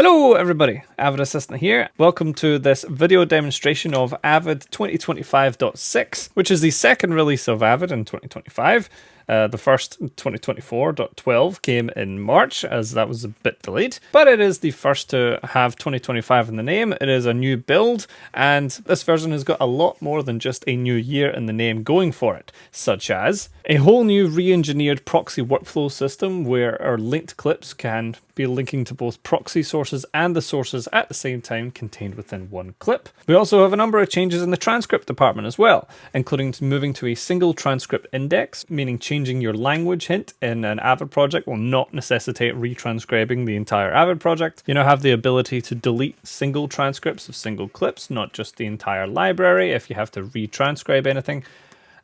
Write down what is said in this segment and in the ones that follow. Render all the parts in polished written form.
Hello everybody, Avid Assistant here. Welcome to this video demonstration of Avid 2025.6, which is the second release of Avid in 2025. The first 2024.12 came in March, as that was a bit delayed, but it is the first to have 2025 in the name. It is a new build, and this version has got a lot more than just a new year in the name going for it, such as a whole new re-engineered proxy workflow system where our linked clips can be linking to both proxy sources and the sources at the same time contained within one clip. We also have a number of changes in the transcript department as well, including moving to a single transcript index, meaning changing your language hint in an Avid project will not necessitate retranscribing the entire Avid project. You now have the ability to delete single transcripts of single clips, not just the entire library if you have to retranscribe anything.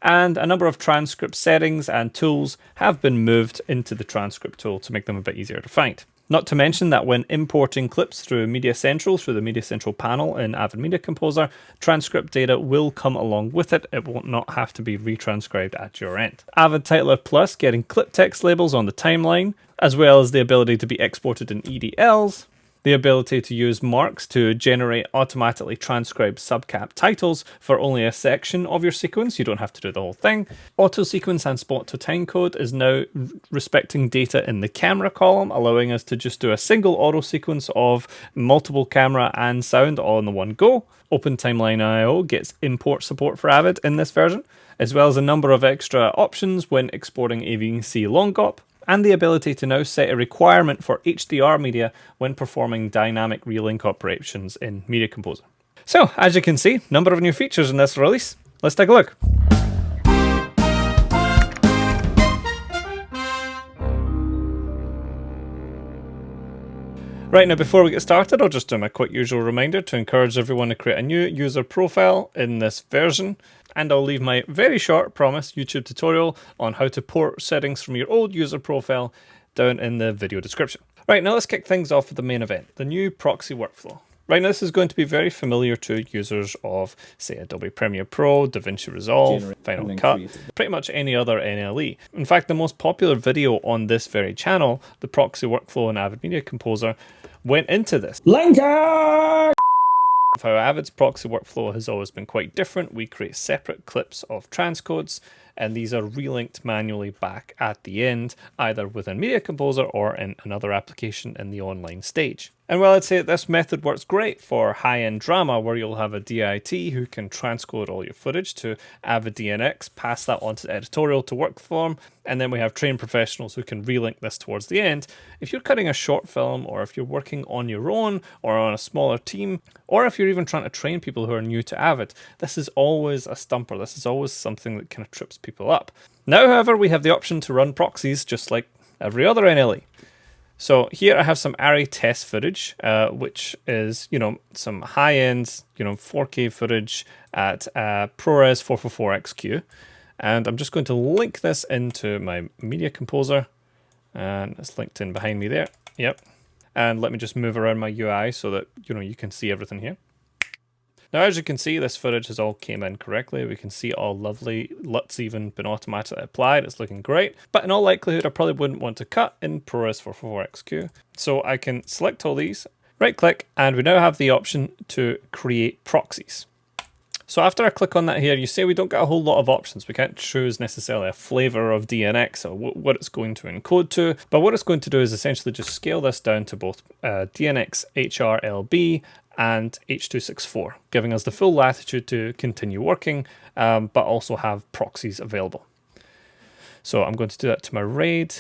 And a number of transcript settings and tools have been moved into the transcript tool to make them a bit easier to find. Not to mention that when importing clips through Media Central, through the Media Central panel in Avid Media Composer, transcript data will come along with it. It will not have to be retranscribed at your end. Avid Titler Plus getting clip text labels on the timeline, as well as the ability to be exported in EDLs. The ability to use marks to generate automatically transcribed subcap titles for only a section of your sequence. You don't have to do the whole thing. Auto sequence and spot to timecode is now respecting data in the camera column, allowing us to just do a single auto sequence of multiple camera and sound all in the one go. Open Timeline I/O gets import support for Avid in this version, as well as a number of extra options when exporting AVC Long GOP, and the ability to now set a requirement for HDR media when performing dynamic relink operations in Media Composer. So, as you can see, number of new features in this release. Let's take a look. Right, now before we get started, I'll just do my quick usual reminder to encourage everyone to create a new user profile in this version. And I'll leave my very short, promise, YouTube tutorial on how to port settings from your old user profile down in the video description. Right, now let's kick things off with the main event, the new proxy workflow. Right, now this is going to be very familiar to users of, say, Adobe Premiere Pro, DaVinci Resolve, Final Cut, pretty much any other NLE. In fact, the most popular video on this very channel, the proxy workflow in Avid Media Composer, went into this. Linker! How Avid's proxy workflow has always been quite different. We create separate clips of transcodes, and these are relinked manually back at the end, either within Media Composer or in another application in the online stage. And while I'd say that this method works great for high-end drama, where you'll have a DIT who can transcode all your footage to Avid DNX, pass that on to editorial to work form, and then we have trained professionals who can relink this towards the end. If you're cutting a short film, or if you're working on your own, or on a smaller team, or if you're even trying to train people who are new to Avid, this is always a stumper. This is always something that kind of trips people up. Now, however, we have the option to run proxies just like every other NLE. So here I have some array test footage, which is, some high-end, 4K footage at ProRes 444XQ. And I'm just going to link this into my Media Composer. And it's linked in behind me there. Yep. And let me just move around my UI so that, you can see everything here. Now, as you can see, this footage has all came in correctly. We can see all lovely LUTs even been automatically applied. It's looking great. But in all likelihood, I probably wouldn't want to cut in ProRes 444XQ. So I can select all these, right click, and we now have the option to create proxies. So after I click on that here, you see we don't get a whole lot of options. We can't choose necessarily a flavor of DNX or what it's going to encode to. But what it's going to do is essentially just scale this down to both DNX HRLB and H.264, giving us the full latitude to continue working, but also have proxies available. So I'm going to do that to my RAID,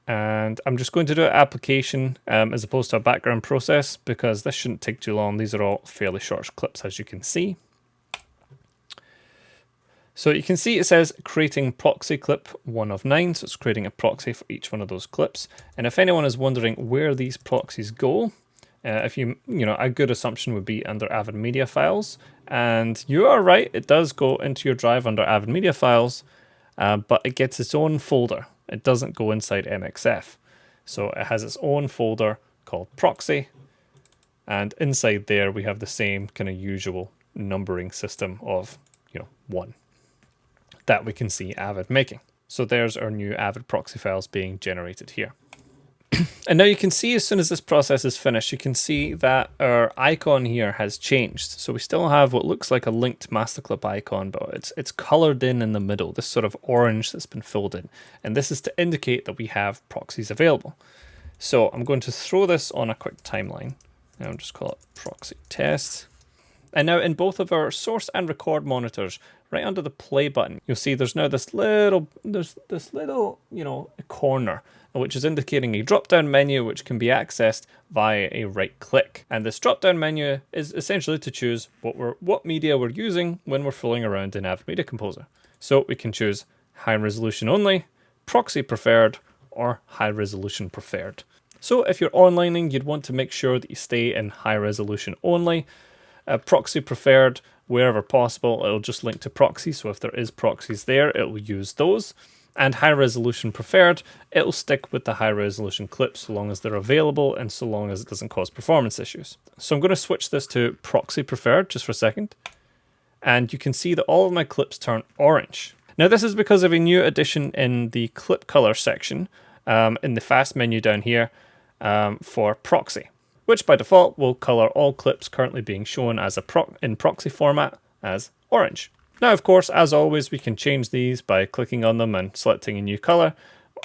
and I'm just going to do an application as opposed to a background process, because this shouldn't take too long. These are all fairly short clips, as you can see. So you can see it says creating proxy clip 1 of 9, so it's creating a proxy for each one of those clips. And if anyone is wondering where these proxies go, if a good assumption would be under Avid Media Files, and you are right, it does go into your drive under Avid Media Files, but it gets its own folder. It doesn't go inside MXF. So it has its own folder called proxy, and inside there we have the same kind of usual numbering system of 1 that we can see Avid making. So there's our new Avid proxy files being generated here. And now you can see as soon as this process is finished, you can see that our icon here has changed. So we still have what looks like a linked master clip icon, but it's colored in the middle, this sort of orange that's been filled in. And this is to indicate that we have proxies available. So I'm going to throw this on a quick timeline. And I'll just call it proxy test. And now in both of our source and record monitors, right under the play button, you'll see there's now this little, corner, which is indicating a drop-down menu which can be accessed via a right click. And this drop-down menu is essentially to choose what media we're using when we're fooling around in Avid Media Composer. So we can choose high resolution only, proxy preferred, or high resolution preferred. So if you're onlining, you'd want to make sure that you stay in high resolution only. Proxy preferred, wherever possible, it'll just link to proxy. So if there is proxies there, it'll use those. And high resolution preferred, it'll stick with the high resolution clips so long as they're available and so long as it doesn't cause performance issues. So I'm going to switch this to proxy preferred just for a second. And you can see that all of my clips turn orange. Now this is because of a new addition in the clip color section in the fast menu down here for proxy, which by default will color all clips currently being shown as in proxy format as orange. Now, of course, as always, we can change these by clicking on them and selecting a new color.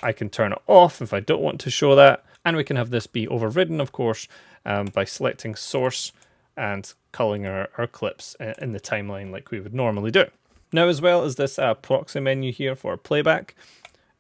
I can turn it off if I don't want to show that. And we can have this be overridden, of course, by selecting source and culling our clips in the timeline like we would normally do. Now, as well as this proxy menu here for playback,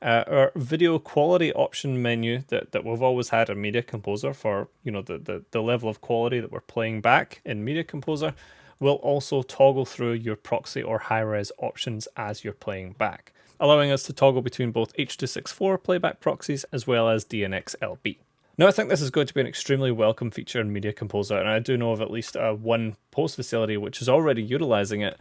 our video quality option menu that we've always had in Media Composer for the level of quality that we're playing back in Media Composer will also toggle through your proxy or high-res options as you're playing back, allowing us to toggle between both H.264 playback proxies as well as DNX-LB. Now, I think this is going to be an extremely welcome feature in Media Composer, and I do know of at least one post facility which is already utilizing it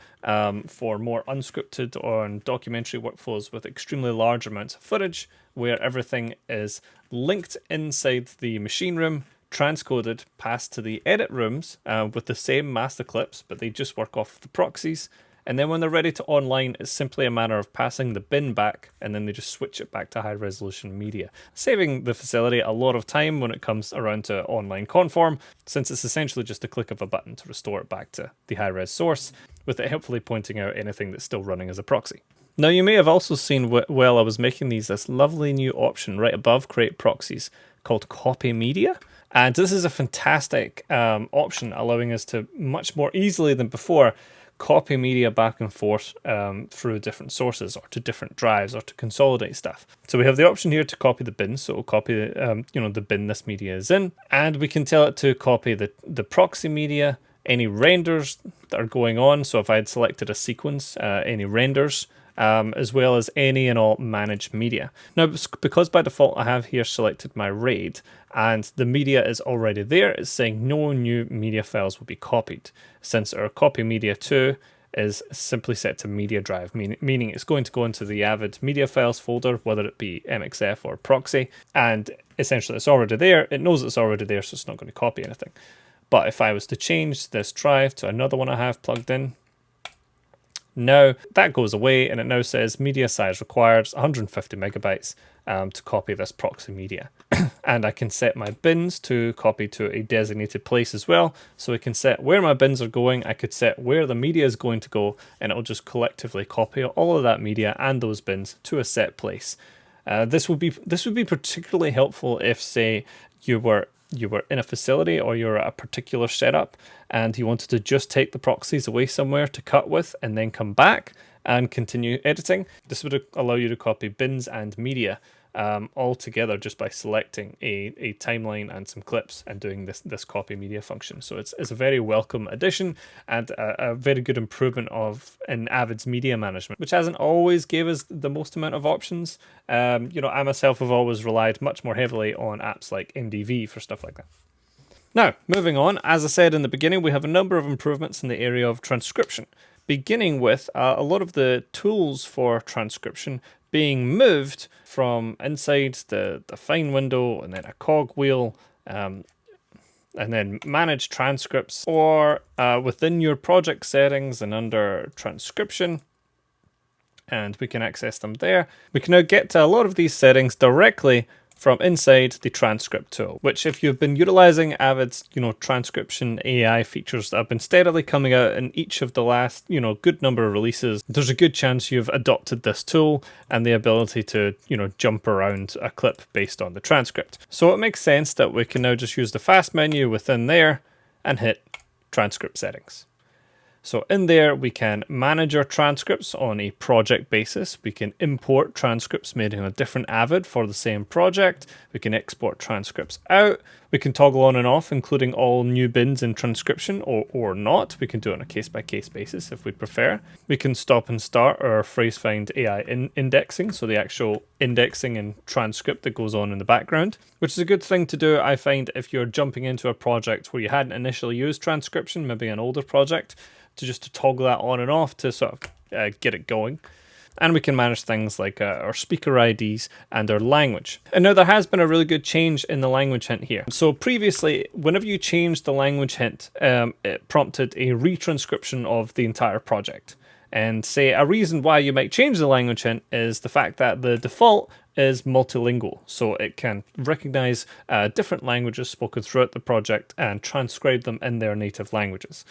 for more unscripted or documentary workflows with extremely large amounts of footage, where everything is linked inside the machine room, transcoded, passed to the edit rooms with the same master clips, but they just work off the proxies. And then when they're ready to online, it's simply a matter of passing the bin back, and then they just switch it back to high resolution media, saving the facility a lot of time when it comes around to online conform, since it's essentially just a click of a button to restore it back to the high res source, with it helpfully pointing out anything that's still running as a proxy. Now, you may have also seen while I was making this lovely new option right above create proxies called copy media. And this is a fantastic option, allowing us to much more easily than before copy media back and forth through different sources or to different drives or to consolidate stuff. So we have the option here to copy the bin, so it'll copy the bin this media is in, and we can tell it to copy the proxy media, any renders that are going on. So if I had selected a sequence, any renders, as well as any and all managed media. Now, because by default I have here selected my RAID and the media is already there, it's saying no new media files will be copied, since our copy media 2 is simply set to media drive, meaning it's going to go into the Avid media files folder, whether it be MXF or proxy, and essentially it's already there. It knows it's already there, so it's not going to copy anything. But if I was to change this drive to another one I have plugged in, now that goes away, and it now says media size required 150 megabytes to copy this proxy media. And I can set my bins to copy to a designated place as well. So I can set where my bins are going, I could set where the media is going to go, and it'll just collectively copy all of that media and those bins to a set place. This would be particularly helpful if, say, you were in a facility or you're at a particular setup and you wanted to just take the proxies away somewhere to cut with and then come back and continue editing. This would allow you to copy bins and media all together just by selecting a timeline and some clips and doing this copy media function. So it's a very welcome addition and a very good improvement in Avid's media management, which hasn't always gave us the most amount of options. I myself have always relied much more heavily on apps like MDV for stuff like that. Now, moving on, as I said in the beginning, we have a number of improvements in the area of transcription, beginning with a lot of the tools for transcription being moved from inside the fine window and then a cog wheel and then manage transcripts, or within your project settings and under transcription, and we can access them there. We can now get to a lot of these settings directly from inside the transcript tool, which if you've been utilizing Avid's, transcription AI features that have been steadily coming out in each of the last, good number of releases, there's a good chance you've adopted this tool and the ability to, jump around a clip based on the transcript. So it makes sense that we can now just use the fast menu within there and hit transcript settings. So in there, we can manage our transcripts on a project basis. We can import transcripts made in a different Avid for the same project. We can export transcripts out. We can toggle on and off, including all new bins in transcription or not. We can do it on a case-by-case basis if we prefer. We can stop and start our phrase find AI indexing, so the actual indexing and transcript that goes on in the background, which is a good thing to do, I find, if you're jumping into a project where you hadn't initially used transcription, maybe an older project, to toggle that on and off to sort of get it going. And we can manage things like our speaker IDs and our language. And now there has been a really good change in the language hint here. So previously, whenever you changed the language hint, it prompted a retranscription of the entire project. And say a reason why you might change the language hint is the fact that the default is multilingual. So it can recognize different languages spoken throughout the project and transcribe them in their native languages.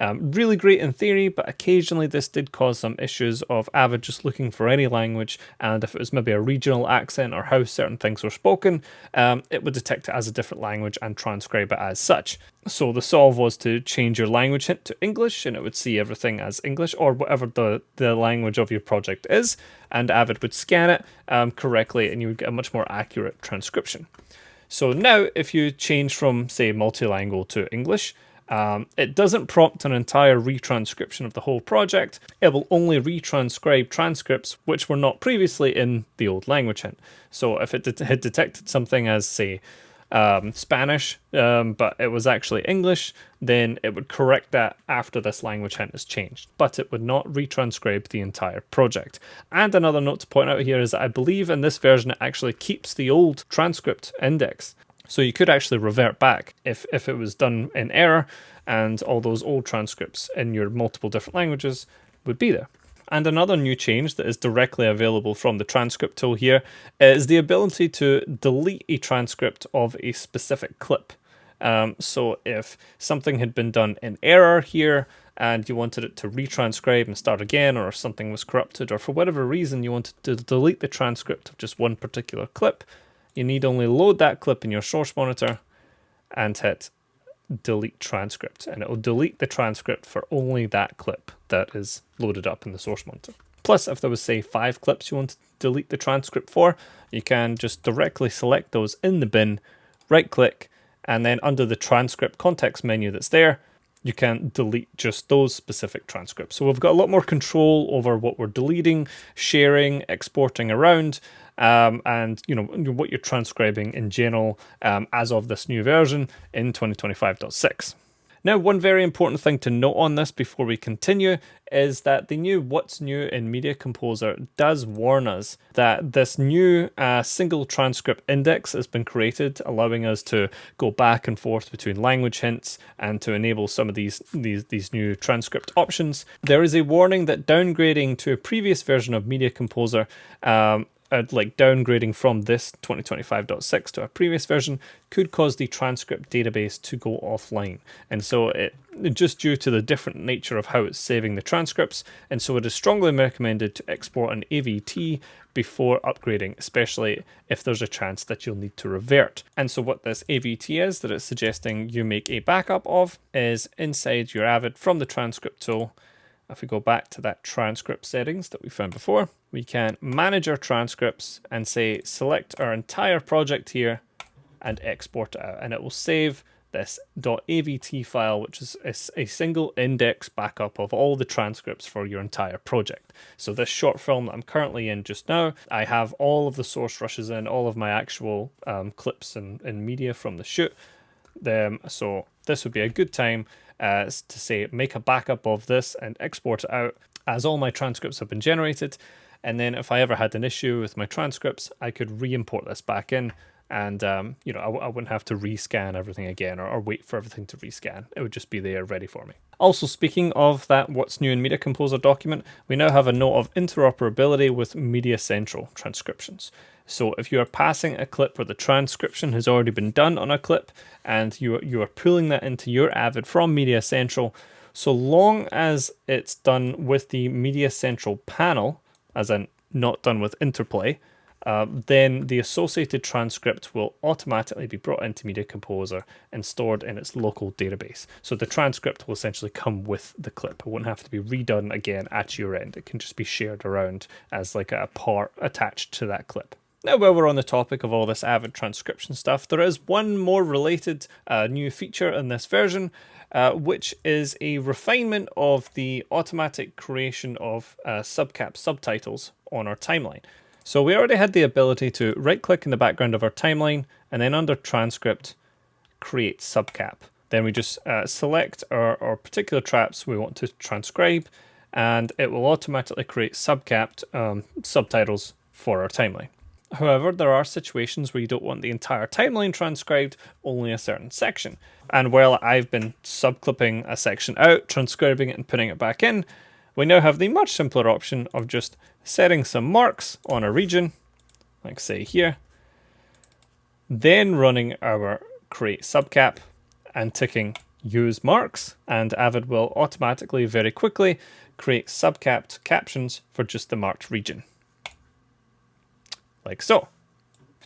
Really great in theory, but occasionally this did cause some issues of Avid just looking for any language, and if it was maybe a regional accent or how certain things were spoken, it would detect it as a different language and transcribe it as such. So the solve was to change your language hint to English, and it would see everything as English or whatever the language of your project is, and Avid would scan it correctly, and you would get a much more accurate transcription. So now if you change from, say, multilingual to English, it doesn't prompt an entire retranscription of the whole project. It will only retranscribe transcripts which were not previously in the old language hint. So if it had detected something as, say, Spanish, but it was actually English, then it would correct that after this language hint is changed, but it would not retranscribe the entire project. And another note to point out here is that I believe in this version it actually keeps the old transcript index. So you could actually revert back if it was done in error, and all those old transcripts in your multiple different languages would be there. And another new change that is directly available from the transcript tool here is the ability to delete a transcript of a specific clip. So if something had been done in error here and you wanted it to retranscribe and start again, or something was corrupted, or for whatever reason you wanted to delete the transcript of just one particular clip, you need only load that clip in your source monitor and hit delete transcript, and it will delete the transcript for only that clip that is loaded up in the source monitor. Plus, if there was, say, 5 clips you want to delete the transcript for, you can just directly select those in the bin, right click, and then under the transcript context menu that's there, you can delete just those specific transcripts. So we've got a lot more control over what we're deleting, sharing, exporting around, and what you're transcribing in general as of this new version in 2025.6. Now, one very important thing to note on this before we continue is that the new What's New in Media Composer does warn us that this new single transcript index has been created, allowing us to go back and forth between language hints and to enable some of these new transcript options. There is a warning that downgrading to a previous version of Media Composer, like downgrading from this 2025.6 to a previous version, could cause the transcript database to go offline. And so it just due to the different nature of how it's saving the transcripts, and so it is strongly recommended to export an AVT before upgrading, especially if there's a chance that you'll need to revert. And so what this AVT is that it's suggesting you make a backup of is inside your Avid from the transcript tool. If we go back to that transcript settings that we found before, we can manage our transcripts and say select our entire project here and export it out, and it will save this .avt file, which is a single index backup of all the transcripts for your entire project. So this short film that I'm currently in just now, I have all of the source rushes in, all of my actual clips and media from the shoot. So this would be a good time to say make a backup of this and export it out, as all my transcripts have been generated. And then if I ever had an issue with my transcripts, I could re-import this back in, and I wouldn't have to rescan everything again or wait for everything to rescan. It would just be there ready for me. Also, speaking of that What's New in Media Composer document, we now have a note of interoperability with Media Central transcriptions. So if you are passing a clip where the transcription has already been done on a clip and you are pulling that into your Avid from Media Central, so long as it's done with the Media Central panel, as in not done with interplay, then the associated transcript will automatically be brought into Media Composer and stored in its local database. So the transcript will essentially come with the clip. It won't have to be redone again at your end. It can just be shared around as like a part attached to that clip. Now, while we're on the topic of all this Avid transcription stuff, there is one more related new feature in this version, which is a refinement of the automatic creation of subcap subtitles on our timeline. So we already had the ability to right-click in the background of our timeline, and then under Transcript, create subcap. Then we just select our particular traps we want to transcribe, and it will automatically create subcapped subtitles for our timeline. However, there are situations where you don't want the entire timeline transcribed, only a certain section. And while I've been subclipping a section out, transcribing it and putting it back in, we now have the much simpler option of just setting some marks on a region, like say here, then running our create subcap and ticking use marks, and Avid will automatically very quickly create subcapped captions for just the marked region. Like so.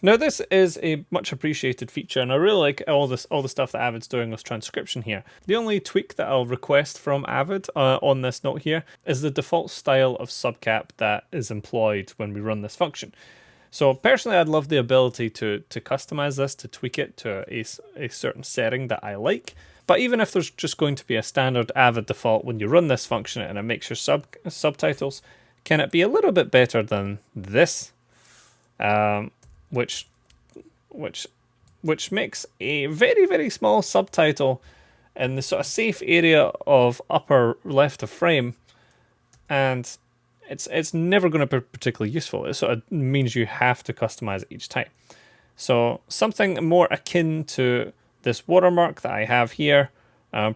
Now this is a much appreciated feature, and I really like all the stuff that Avid's doing with transcription here. The only tweak that I'll request from Avid on this note here is the default style of subcap that is employed when we run this function. So personally, I'd love the ability to customize this, to tweak it to a certain setting that I like. But even if there's just going to be a standard Avid default when you run this function and it makes your subtitles, can it be a little bit better than this? Which makes a very, very small subtitle in the sort of safe area of upper left of frame, and it's never going to be particularly useful. It sort of means you have to customize it each time. So something more akin to this watermark that I have here,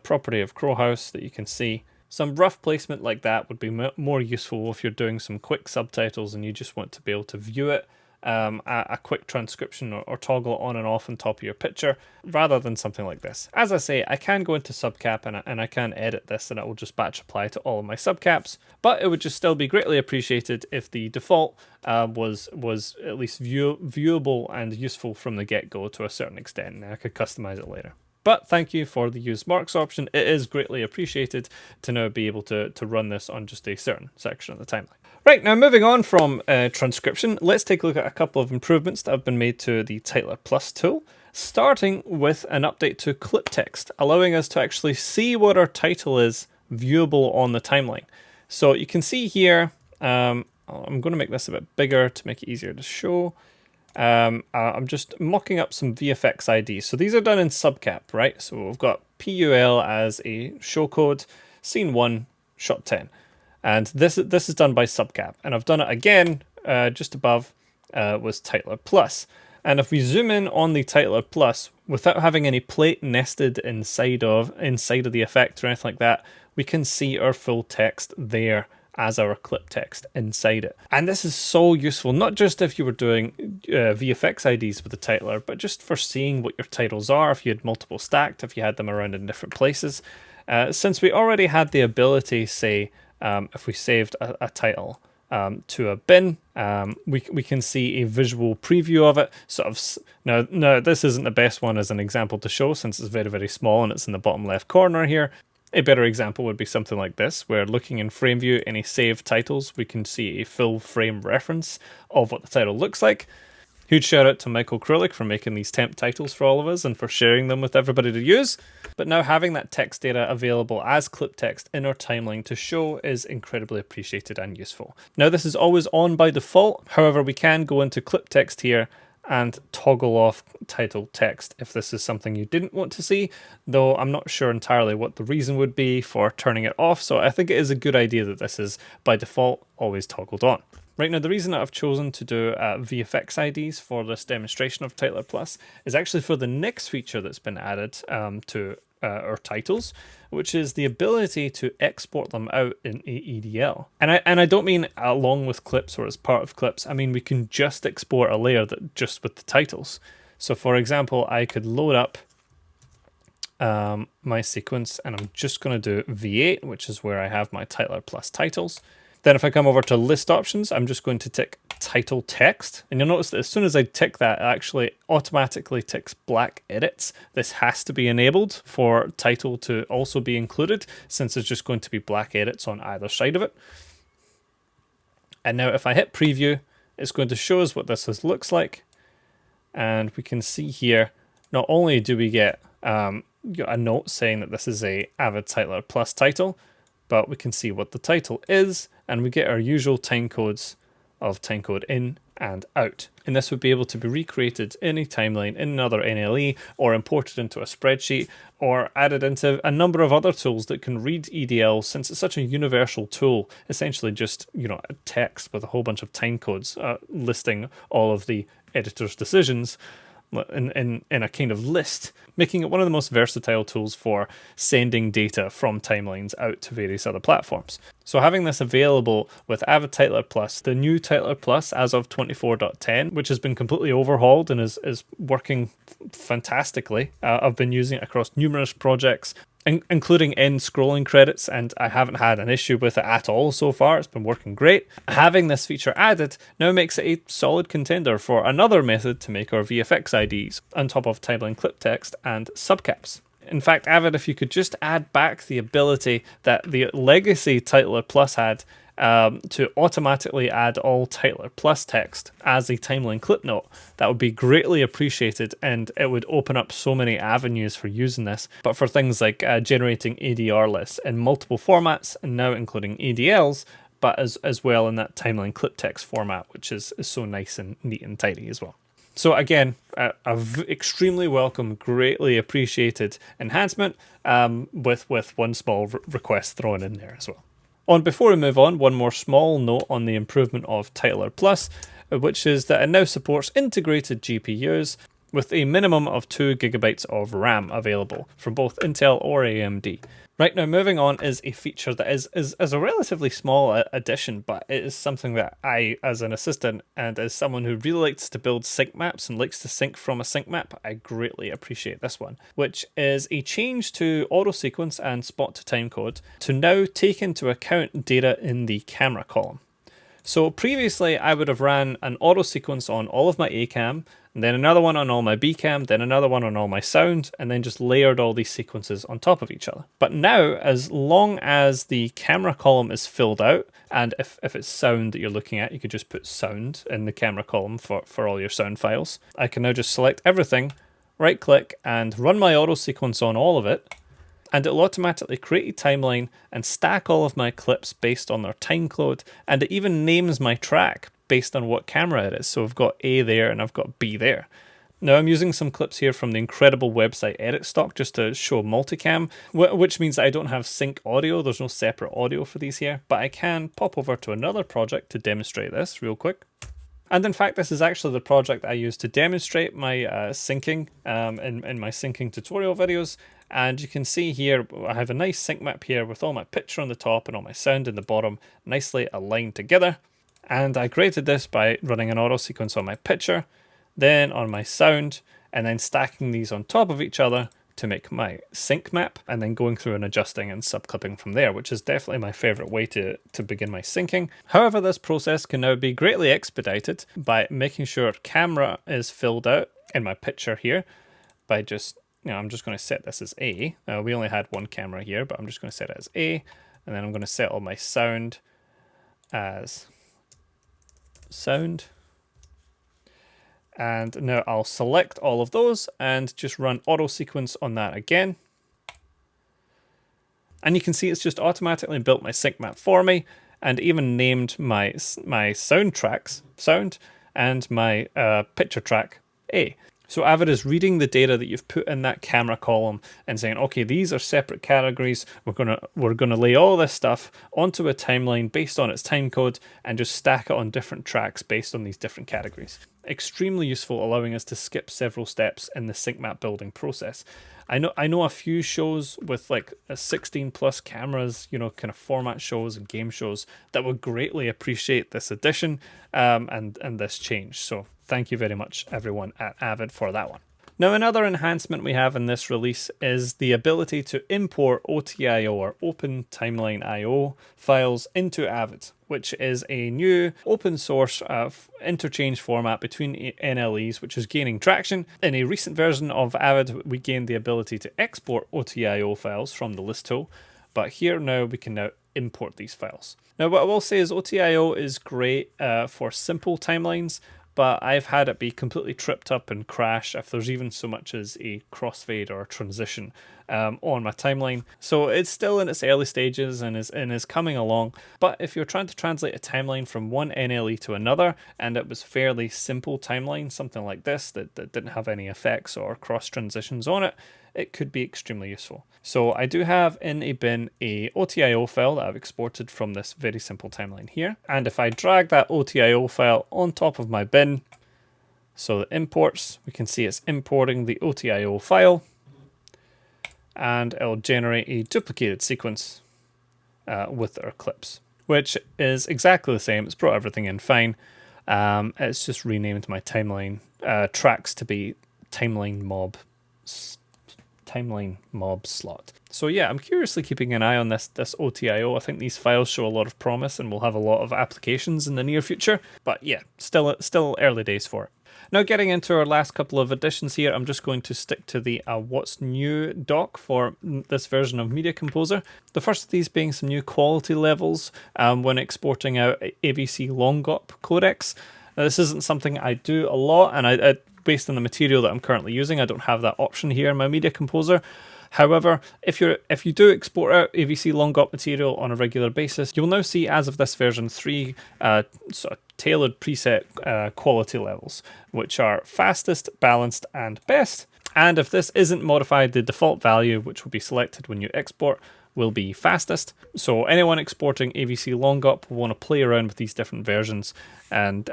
property of Crowhouse that you can see. Some rough placement like that would be more useful if you're doing some quick subtitles and you just want to be able to view it. A quick transcription or toggle on and off on top of your picture, rather than something like this. As I say, I can go into subcap and I can edit this and it will just batch apply to all of my subcaps, but it would just still be greatly appreciated if the default was at least viewable and useful from the get-go to a certain extent, and I could customize it later. But thank you for the use marks option. It is greatly appreciated to now be able to run this on just a certain section of the timeline. Right, now moving on from transcription, let's take a look at a couple of improvements that have been made to the Titler Plus tool, starting with an update to clip text, allowing us to actually see what our title is viewable on the timeline. So you can see here, I'm going to make this a bit bigger to make it easier to show. I'm just mocking up some VFX IDs. So these are done in subcap, right? So we've got PUL as a show code, scene 1, shot 10. And this is done by subcap. And I've done it again just above with Titler Plus. And if we zoom in on the Titler Plus, without having any plate nested inside of the effect or anything like that, we can see our full text there as our clip text inside it. And this is so useful, not just if you were doing VFX IDs with the titler, but just for seeing what your titles are, if you had multiple stacked, if you had them around in different places. Since we already had the ability, say, if we saved a title to a bin, we can see a visual preview of it. Sort of now this isn't the best one as an example to show, since it's very, very small and it's in the bottom left corner here. A better example would be something like this, where looking in frame view, any saved titles, we can see a full frame reference of what the title looks like. Huge shout out to Michael Krulik for making these temp titles for all of us and for sharing them with everybody to use. But now having that text data available as clip text in our timeline to show is incredibly appreciated and useful. Now this is always on by default, however we can go into clip text here and toggle off title text if this is something you didn't want to see, though I'm not sure entirely what the reason would be for turning it off, so I think it is a good idea that this is by default always toggled on. Right, now the reason that I've chosen to do VFX IDs for this demonstration of Titler Plus is actually for the next feature that's been added to or titles, which is the ability to export them out in AEDL. And I don't mean along with clips or as part of clips. I mean we can just export a layer that just with the titles. So for example, I could load up my sequence, and I'm just going to do V8, which is where I have my titler plus titles. Then if I come over to list options, I'm just going to tick title text. And you'll notice that as soon as I tick that, it actually automatically ticks black edits. This has to be enabled for title to also be included, since it's just going to be black edits on either side of it. And now if I hit preview, it's going to show us what this looks like. And we can see here, not only do we get a note saying that this is a Avid Titler Plus title, but we can see what the title is, and we get our usual timecodes of timecode in and out. And this would be able to be recreated in a timeline in another NLE, or imported into a spreadsheet, or added into a number of other tools that can read EDL, since it's such a universal tool, essentially just, you know, a text with a whole bunch of timecodes listing all of the editor's decisions in a kind of list, making it one of the most versatile tools for sending data from timelines out to various other platforms. So having this available with Avid Titler Plus, the new Titler Plus as of 24.10, which has been completely overhauled and is working fantastically. I've been using it across numerous projects, including end scrolling credits, and I haven't had an issue with it at all so far. It's been working great. Having this feature added now makes it a solid contender for another method to make our VFX IDs on top of timeline clip text and subcaps. In fact, Avid, if you could just add back the ability that the legacy Titler Plus had to automatically add all Titler Plus text as a timeline clip note, that would be greatly appreciated, and it would open up so many avenues for using this. But for things like generating ADR lists in multiple formats, and now including ADLs, but as well in that timeline clip text format, which is so nice and neat and tidy as well. So again, a extremely welcome, greatly appreciated enhancement with one small request thrown in there as well. Before we move on, one more small note on the improvement of Titler Plus, which is that it now supports integrated GPUs with a minimum of 2 GB of RAM available from both Intel or AMD. Right, now moving on is a feature that is a relatively small addition, but it is something that I, as an assistant and as someone who really likes to build sync maps and likes to sync from a sync map, I greatly appreciate this one, which is a change to auto-sequence and spot to timecode to now take into account data in the camera column. So previously I would have ran an auto sequence on all of my A cam, and then another one on all my B cam, then another one on all my sound, and then just layered all these sequences on top of each other. But now, as long as the camera column is filled out, and if it's sound that you're looking at, you could just put sound in the camera column for all your sound files. I can now just select everything, right click, and run my auto sequence on all of it, and it'll automatically create a timeline and stack all of my clips based on their timecode, and it even names my track based on what camera it is. So I've got A there and I've got B there. Now I'm using some clips here from the incredible website EditStock just to show multicam, which means that I don't have sync audio. There's no separate audio for these here, but I can pop over to another project to demonstrate this real quick. And in fact, this is actually the project I use to demonstrate my syncing in my syncing tutorial videos. And you can see here, I have a nice sync map here with all my picture on the top and all my sound in the bottom, nicely aligned together. And I created this by running an auto sequence on my picture, then on my sound, and then stacking these on top of each other to make my sync map, and then going through and adjusting and subclipping from there, which is definitely my favorite way to begin my syncing. However, this process can now be greatly expedited by making sure camera is filled out in my picture here by just, I'm just going to set this as A. We only had one camera here, but I'm just going to set it as A, and then I'm going to set all my sound as sound. And now I'll select all of those and just run auto sequence on that again. And you can see it's just automatically built my sync map for me, and even named my sound tracks sound and my picture track A. So Avid is reading the data that you've put in that camera column and saying, okay, these are separate categories. We're gonna lay all this stuff onto a timeline based on its timecode and just stack it on different tracks based on these different categories. Extremely useful, allowing us to skip several steps in the sync map building process. I know a few shows with like 16 plus cameras, you know, kind of format shows and game shows that would greatly appreciate this addition and this change. So thank you very much everyone at Avid for that one. Now, another enhancement we have in this release is the ability to import OTIO, or Open Timeline I/O, files into Avid, which is a new open source interchange format between NLEs, which is gaining traction. In a recent version of Avid, we gained the ability to export OTIO files from the list tool, but here now we can now import these files. Now, what I will say is OTIO is great for simple timelines, but I've had it be completely tripped up and crash if there's even so much as a crossfade or a transition on my timeline. So it's still in its early stages and is coming along. But if you're trying to translate a timeline from one NLE to another, and it was fairly simple timeline, something like this that didn't have any effects or cross transitions on it, it could be extremely useful. So I do have in a bin a OTIO file that I've exported from this very simple timeline here. And if I drag that OTIO file on top of my bin, so the imports, we can see it's importing the OTIO file, and it'll generate a duplicated sequence with our clips, which is exactly the same. It's brought everything in fine. It's just renamed my timeline tracks to be timeline mob slot. So yeah, I'm curiously keeping an eye on this OTIO. I think these files show a lot of promise and will have a lot of applications in the near future. But yeah, still early days for it. Now, getting into our last couple of additions here, I'm just going to stick to the What's New doc for this version of Media Composer. The first of these being some new quality levels when exporting out AVC Long GOP codecs. Now, this isn't something I do a lot, and I based on the material that I'm currently using, I don't have that option here in my Media Composer. However, if you do export out AVC Long GOP material on a regular basis, you'll now see, as of this version, 3 sort of tailored preset quality levels, which are fastest, balanced, and best. And if this isn't modified, the default value, which will be selected when you export, will be fastest. So anyone exporting AVC Long GOP will want to play around with these different versions and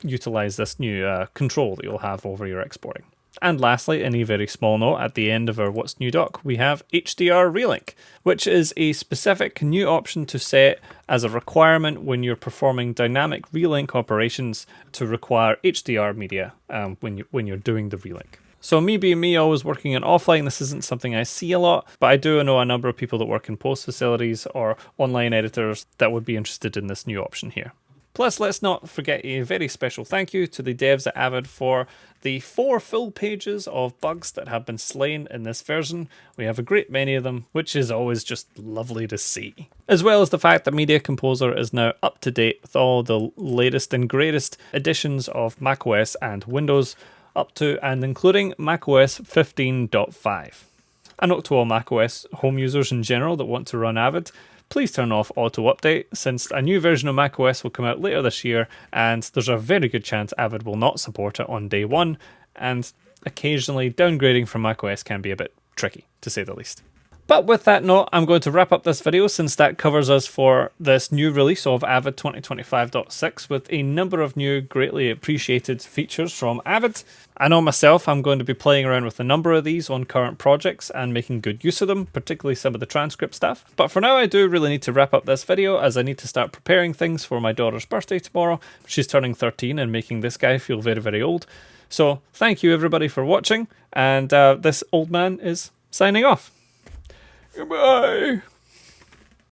utilize this new control that you'll have over your exporting. And lastly, in a very small note, at the end of our What's New doc, we have HDR Relink, which is a specific new option to set as a requirement when you're performing dynamic relink operations to require HDR media when you're doing the relink. So me being me, always working in offline, this isn't something I see a lot, but I do know a number of people that work in post facilities or online editors that would be interested in this new option here. Plus, let's not forget a very special thank you to the devs at Avid for the 4 full pages of bugs that have been slain in this version. We have a great many of them, which is always just lovely to see. As well as the fact that Media Composer is now up to date with all the latest and greatest editions of macOS and Windows, up to and including macOS 15.5. A note to all macOS home users in general that want to run Avid: please turn off auto update, since a new version of macOS will come out later this year, and there's a very good chance Avid will not support it on day one, and occasionally downgrading from macOS can be a bit tricky, to say the least. But with that note, I'm going to wrap up this video, since that covers us for this new release of Avid 2025.6 with a number of new greatly appreciated features from Avid. I know myself, I'm going to be playing around with a number of these on current projects and making good use of them, particularly some of the transcript stuff. But for now, I do really need to wrap up this video, as I need to start preparing things for my daughter's birthday tomorrow. She's turning 13 and making this guy feel very, very old. So thank you everybody for watching, and this old man is signing off. Goodbye.